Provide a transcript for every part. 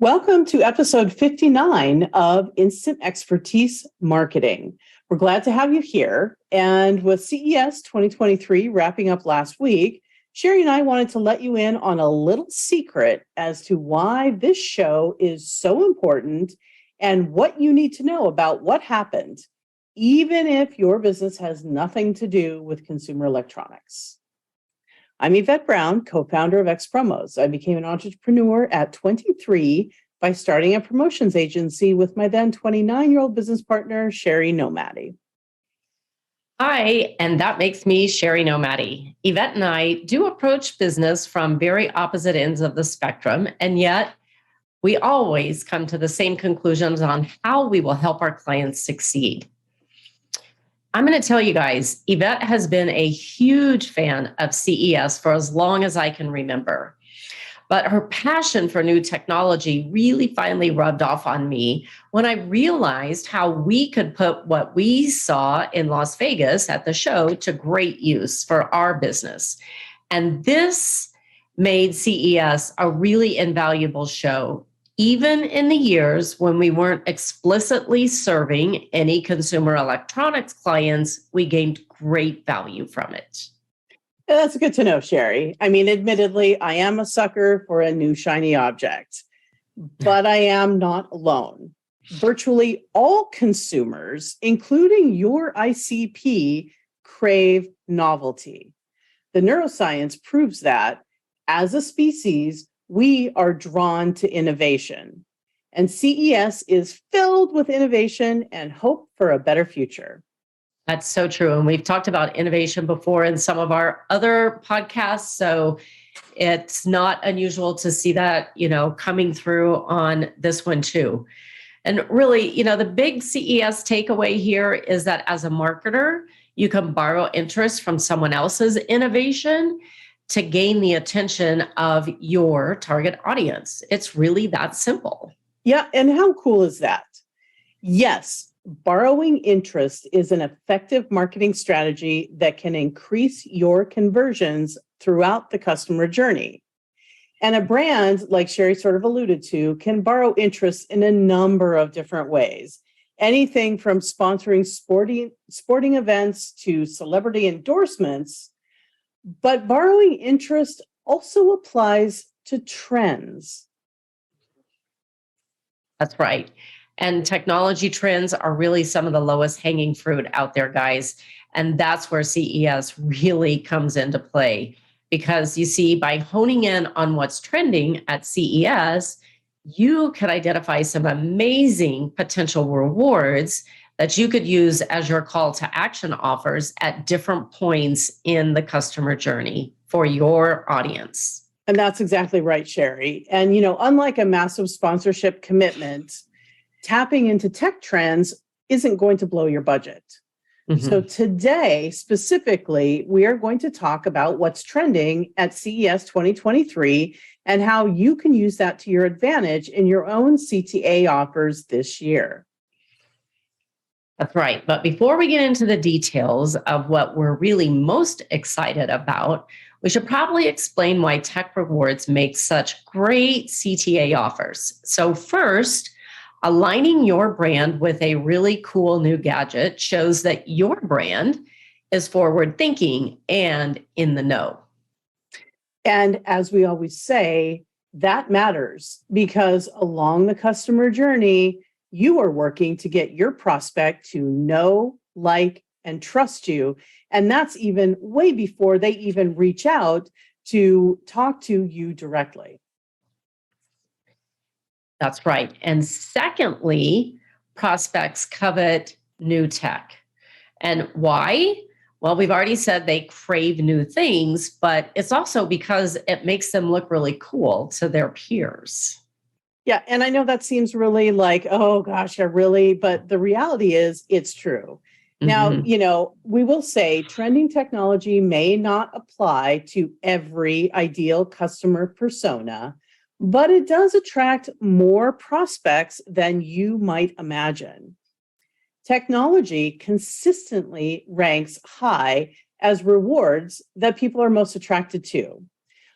Welcome to episode 59 of Instant Expertise Marketing. We're glad to have you here. And with CES 2023 wrapping up last week, Sherry and I wanted to let you in on a little secret as to why this show is so important and what you need to know about what happened, even if your business has nothing to do with consumer electronics. I'm Yvette Brown, co-founder of X Promos. I became an entrepreneur at 23 by starting a promotions agency with my then 29-year-old business partner, Sherry Nomadi. Hi, and that makes me Sherry Nomadi. Yvette and I do approach business from very opposite ends of the spectrum, and yet we always come to the same conclusions on how we will help our clients succeed. I'm going to tell you guys, Yvette has been a huge fan of CES for as long as I can remember. But her passion for new technology really finally rubbed off on me when I realized how we could put what we saw in Las Vegas at the show to great use for our business. And this made CES a really invaluable show. Even in the years when we weren't explicitly serving any consumer electronics clients, we gained great value from it. That's good to know, Sherry. I mean, admittedly, I am a sucker for a new shiny object, but I am not alone. Virtually all consumers, including your ICP, crave novelty. The neuroscience proves that as a species, we are drawn to innovation, and CES is filled with innovation and hope for a better future. That's so true. And we've talked about innovation before in some of our other podcasts. So it's not unusual to see that, coming through on this one too. And really, the big CES takeaway here is that as a marketer, you can borrow interest from someone else's innovation to gain the attention of your target audience. It's really that simple. Yeah, and how cool is that? Yes, borrowing interest is an effective marketing strategy that can increase your conversions throughout the customer journey. And a brand, like Sherry sort of alluded to, can borrow interest in a number of different ways. Anything from sponsoring sporting events to celebrity endorsements. But borrowing interest also applies to trends. That's right. And technology trends are really some of the lowest hanging fruit out there, guys. And that's where CES really comes into play. Because you see, by honing in on what's trending at CES, you could identify some amazing potential rewards that you could use as your call to action offers at different points in the customer journey for your audience. And that's exactly right, Sherry. And, unlike a massive sponsorship commitment, tapping into tech trends isn't going to blow your budget. Mm-hmm. So today, specifically, we are going to talk about what's trending at CES 2023 and how you can use that to your advantage in your own CTA offers this year. That's right. But before we get into the details of what we're really most excited about, we should probably explain why Tech Rewards makes such great CTA offers. So first, aligning your brand with a really cool new gadget shows that your brand is forward-thinking and in the know. And as we always say, that matters because along the customer journey, you are working to get your prospect to know, like, and trust you. And that's even way before they even reach out to talk to you directly. That's right. And secondly, prospects covet new tech. And why? Well, we've already said they crave new things, but it's also because it makes them look really cool to their peers. Yeah, and I know that seems really like, oh gosh, but the reality is it's true. Now, we will say trending technology may not apply to every ideal customer persona, but it does attract more prospects than you might imagine. Technology consistently ranks high as rewards that people are most attracted to.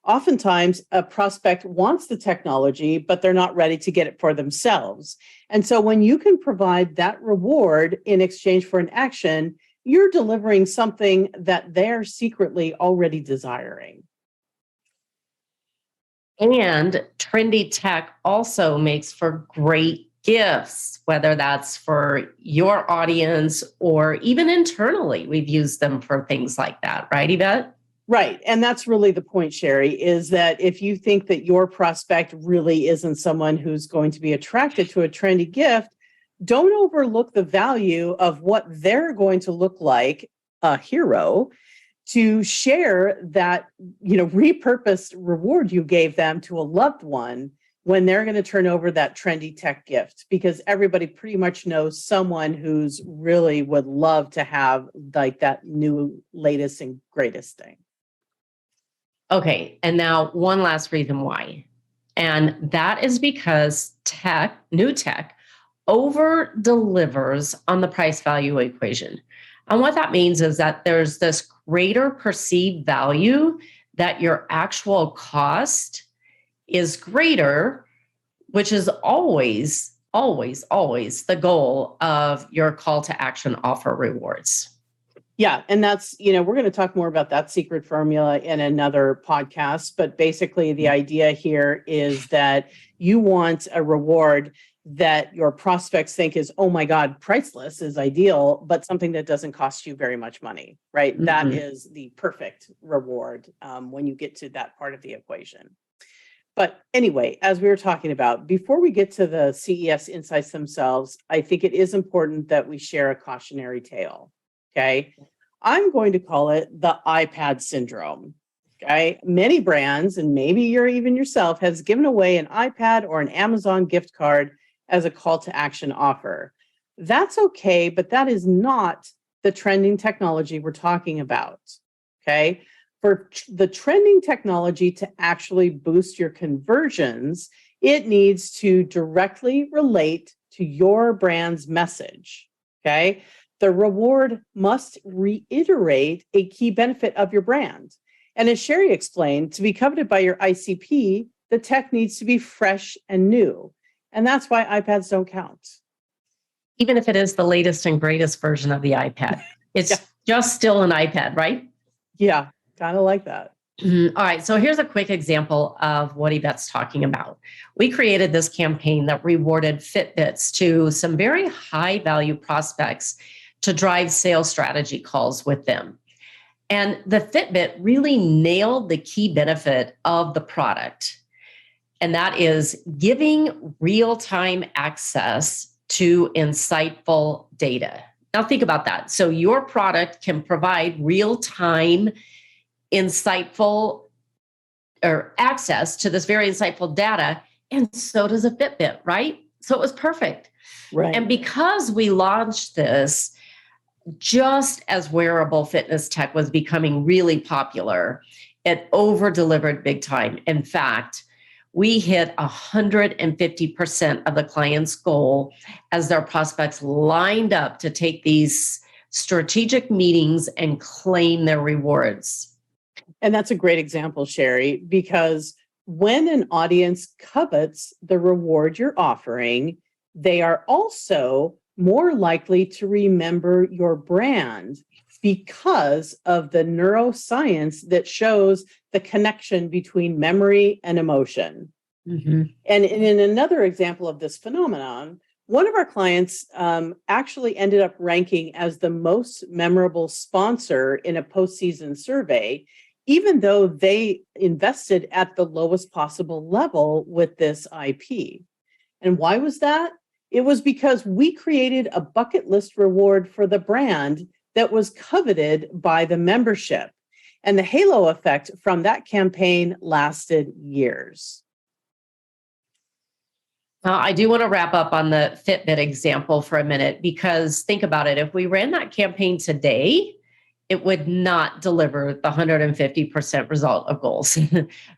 Oftentimes, a prospect wants the technology, but they're not ready to get it for themselves. And so when you can provide that reward in exchange for an action, you're delivering something that they're secretly already desiring. And trendy tech also makes for great gifts, whether that's for your audience or even internally. We've used them for things like that, right, Yvette? Right. And that's really the point, Sherry, is that if you think that your prospect really isn't someone who's going to be attracted to a trendy gift, don't overlook the value of what they're going to look like, a hero, to share that, repurposed reward you gave them to a loved one when they're going to turn over that trendy tech gift, because everybody pretty much knows someone who's really would love to have like that new latest and greatest thing. Okay, and now one last reason why. And that is because new tech, over delivers on the price value equation. And what that means is that there's this greater perceived value that your actual cost is greater, which is always, always, always the goal of your call to action offer rewards. Yeah. And that's, we're going to talk more about that secret formula in another podcast. But basically, the idea here is that you want a reward that your prospects think is, oh my God, priceless, is ideal, but something that doesn't cost you very much money, right? Mm-hmm. That is the perfect reward when you get to that part of the equation. But anyway, as we were talking about, before we get to the CES insights themselves, I think it is important that we share a cautionary tale. Okay. I'm going to call it the iPad syndrome. Okay. Many brands, and maybe you're even yourself, has given away an iPad or an Amazon gift card as a call to action offer. That's okay, but that is not the trending technology we're talking about. Okay. For the trending technology to actually boost your conversions, it needs to directly relate to your brand's message. Okay. The reward must reiterate a key benefit of your brand. And as Sherry explained, to be coveted by your ICP, the tech needs to be fresh and new. And that's why iPads don't count. Even if it is the latest and greatest version of the iPad, it's just still an iPad, right? Yeah, kind of like that. All right, so here's a quick example of what Yvette's talking about. We created this campaign that rewarded Fitbits to some very high value prospects to drive sales strategy calls with them. And the Fitbit really nailed the key benefit of the product. And that is giving real-time access to insightful data. Now think about that. So your product can provide real-time insightful or access to this very insightful data. And so does a Fitbit, right? So it was perfect. Right. And because we launched this just as wearable fitness tech was becoming really popular, it over-delivered big time. In fact, we hit 150% of the client's goal as their prospects lined up to take these strategic meetings and claim their rewards. And that's a great example, Sherry, because when an audience covets the reward you're offering, they are also more likely to remember your brand because of the neuroscience that shows the connection between memory and emotion. Mm-hmm. And in another example of this phenomenon, one of our clients actually ended up ranking as the most memorable sponsor in a postseason survey, even though they invested at the lowest possible level with this IP. And why was that? It was because we created a bucket list reward for the brand that was coveted by the membership. And the halo effect from that campaign lasted years. I do want to wrap up on the Fitbit example for a minute, because think about it. If we ran that campaign today, it would not deliver the 150% result of goals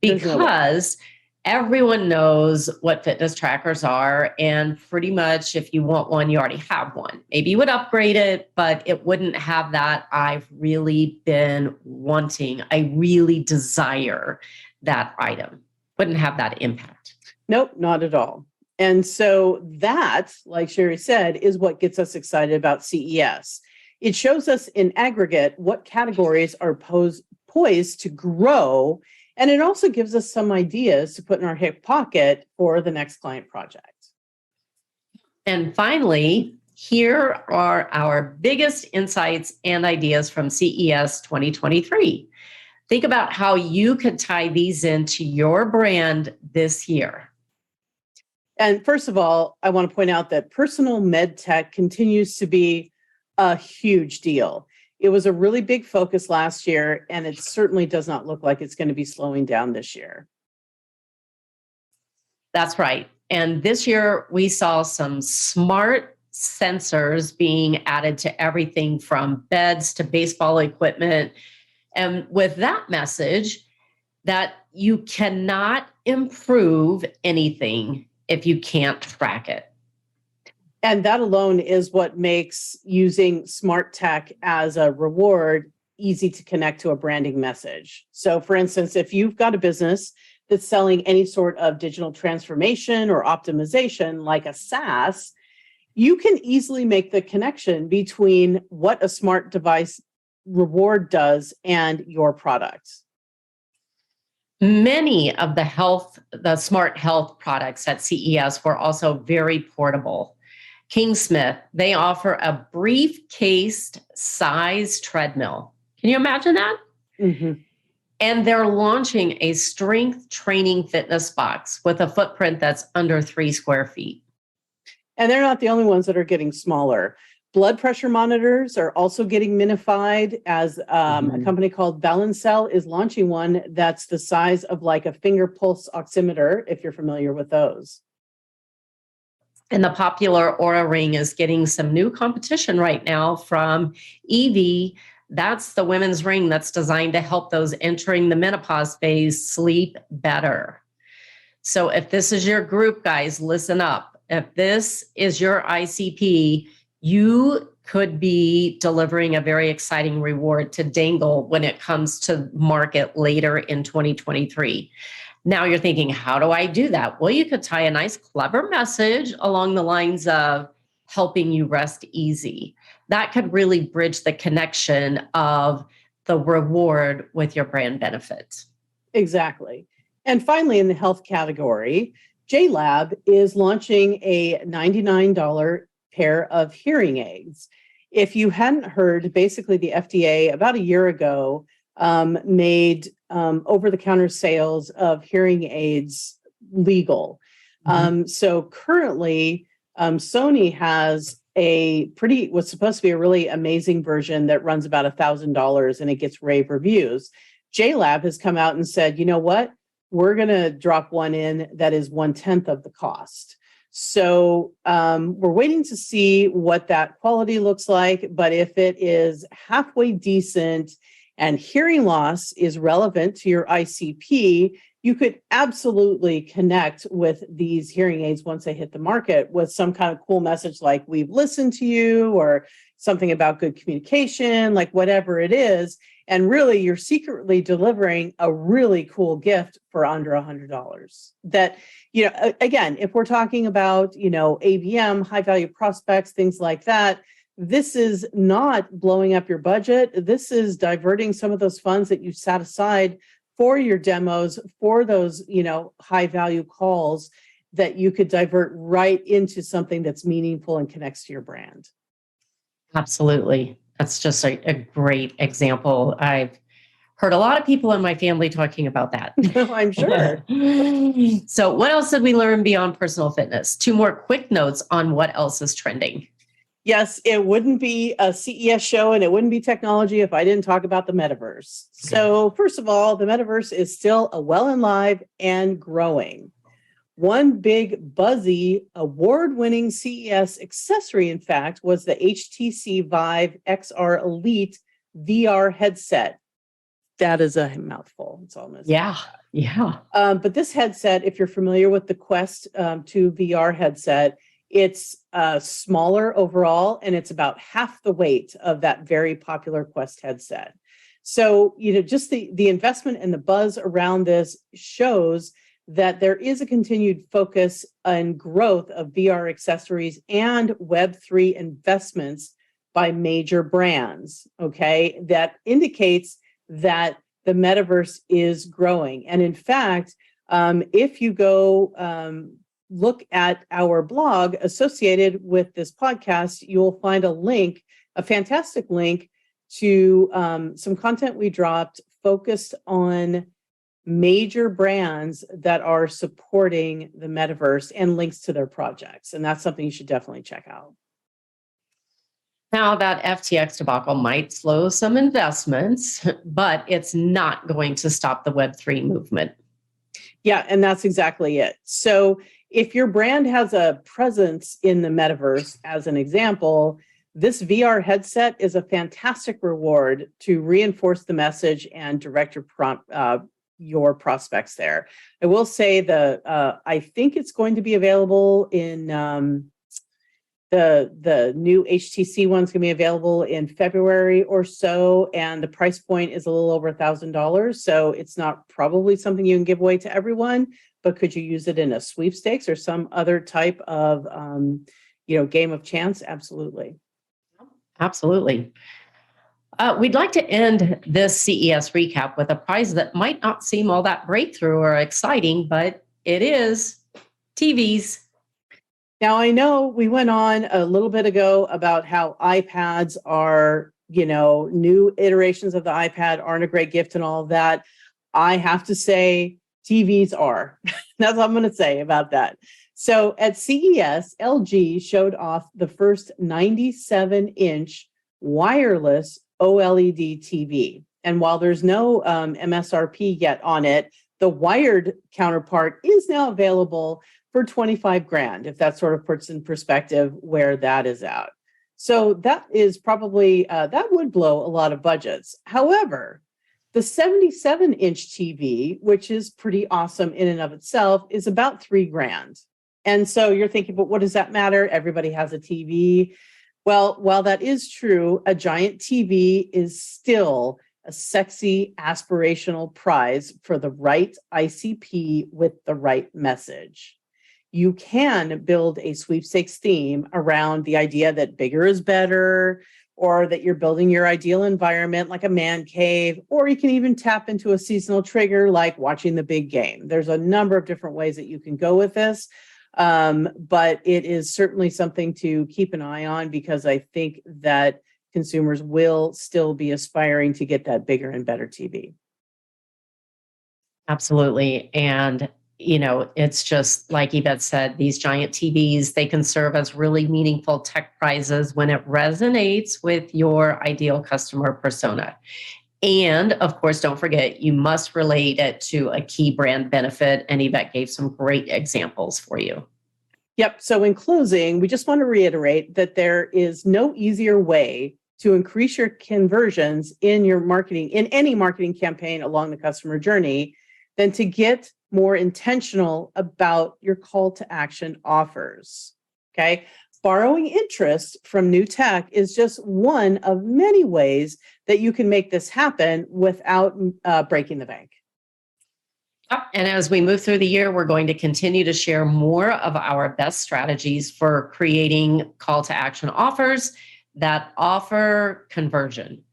because everyone knows what fitness trackers are. And pretty much if you want one, you already have one. Maybe you would upgrade it, but it wouldn't have that I've really been wanting, I really desire that item, wouldn't have that impact. Nope, not at all. And so that, like Sherry said, is what gets us excited about CES. It shows us in aggregate what categories are poised to grow, and it also gives us some ideas to put in our hip pocket for the next client project. And finally, here are our biggest insights and ideas from CES 2023. Think about how you could tie these into your brand this year. And first of all, I want to point out that personal med tech continues to be a huge deal. It was a really big focus last year, and it certainly does not look like it's going to be slowing down this year. That's right. And this year, we saw some smart sensors being added to everything from beds to baseball equipment. And with that message, that you cannot improve anything if you can't track it. And that alone is what makes using smart tech as a reward easy to connect to a branding message. So for instance, if you've got a business that's selling any sort of digital transformation or optimization like a SaaS, you can easily make the connection between what a smart device reward does and your product. Many of the smart health products at CES were also very portable. Kingsmith, they offer a briefcase size treadmill. Can you imagine that? Mm-hmm. And they're launching a strength training fitness box with a footprint that's under 3 square feet. And they're not the only ones that are getting smaller. Blood pressure monitors are also getting minified, as a company called Balancell is launching one that's the size of like a finger pulse oximeter, if you're familiar with those. And the popular Aura Ring is getting some new competition right now from Evie. That's the women's ring that's designed to help those entering the menopause phase sleep better. So if this is your group, guys, listen up. If this is your ICP, you could be delivering a very exciting reward to dangle when it comes to market later in 2023. Now you're thinking, how do I do that? Well, you could tie a nice, clever message along the lines of helping you rest easy. That could really bridge the connection of the reward with your brand benefits. Exactly. And finally, in the health category, JLab is launching a $99 pair of hearing aids. If you hadn't heard, basically the FDA about a year ago made over-the-counter sales of hearing aids legal. So currently, Sony has what's supposed to be a really amazing version that runs about $1,000 and it gets rave reviews. JLab has come out and said, you know what? We're going to drop one in that is 1/10 of the cost. So we're waiting to see what that quality looks like. But if it is halfway decent and hearing loss is relevant to your ICP, you could absolutely connect with these hearing aids once they hit the market with some kind of cool message like we've listened to you or something about good communication, like whatever it is. And really, you're secretly delivering a really cool gift for under $100. That, again, if we're talking about, ABM, high value prospects, things like that, this is not blowing up your budget. This is diverting some of those funds that you set aside for your demos, for those, high value calls that you could divert right into something that's meaningful and connects to your brand. Absolutely. That's just a great example. I've heard a lot of people in my family talking about that. I'm sure. So what else did we learn beyond personal fitness? 2 more quick notes on what else is trending. Yes, it wouldn't be a CES show and it wouldn't be technology if I didn't talk about the metaverse. So first of all, the metaverse is still well and live and growing. One big buzzy award-winning CES accessory, in fact, was the HTC Vive XR Elite VR headset. That is a mouthful. It's almost. Yeah. But this headset, if you're familiar with the Quest 2 VR headset, it's smaller overall, and it's about half the weight of that very popular Quest headset. So, just the investment and the buzz around this shows that there is a continued focus and growth of VR accessories and Web3 investments by major brands. Okay, that indicates that the metaverse is growing. And in fact, if you go look at our blog associated with this podcast, you'll find a fantastic link to some content we dropped focused on major brands that are supporting the metaverse and links to their projects. And that's something you should definitely check out. Now, that FTX debacle might slow some investments, but it's not going to stop the Web3 movement. Yeah, and that's exactly it. So if your brand has a presence in the metaverse, as an example, this VR headset is a fantastic reward to reinforce the message and direct your prospects there. I will say I think it's going to be available in the new HTC one's going to be available in February or so, and the price point is a little over $1,000. So it's not probably something you can give away to everyone, but could you use it in a sweepstakes or some other type of game of chance? Absolutely. Absolutely. We'd like to end this CES recap with a prize that might not seem all that breakthrough or exciting, but it is TVs. Now, I know we went on a little bit ago about how iPads are, new iterations of the iPad aren't a great gift and all of that. I have to say TVs are. That's what I'm going to say about that. So at CES, LG showed off the first 97-inch wireless OLED TV. And while there's no MSRP yet on it, the wired counterpart is now available for $25,000, if that sort of puts in perspective where that is at. So that is probably, that would blow a lot of budgets. However, the 77-inch TV, which is pretty awesome in and of itself, is about $3,000. And so you're thinking, but what does that matter? Everybody has a TV. Well, while that is true, a giant TV is still a sexy, aspirational prize for the right ICP with the right message. You can build a sweepstakes theme around the idea that bigger is better, or that you're building your ideal environment like a man cave, or you can even tap into a seasonal trigger like watching the big game. There's a number of different ways that you can go with this. But it is certainly something to keep an eye on, because I think that consumers will still be aspiring to get that bigger and better TV. Absolutely. And, it's just like Yvette said, these giant TVs, they can serve as really meaningful tech prizes when it resonates with your ideal customer persona. And of course, don't forget, you must relate it to a key brand benefit. And Yvette gave some great examples for you. Yep. So in closing, we just want to reiterate that there is no easier way to increase your conversions in your marketing, in any marketing campaign along the customer journey, than to get more intentional about your call to action offers. Okay. Borrowing interest from new tech is just one of many ways that you can make this happen without breaking the bank. And as we move through the year, we're going to continue to share more of our best strategies for creating call to action offers that offer conversion.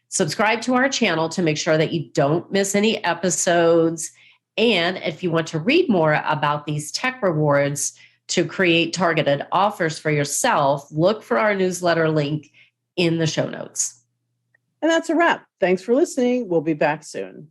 Subscribe to our channel to make sure that you don't miss any episodes. And if you want to read more about these tech rewards to create targeted offers for yourself, look for our newsletter link in the show notes. And that's a wrap. Thanks for listening. We'll be back soon.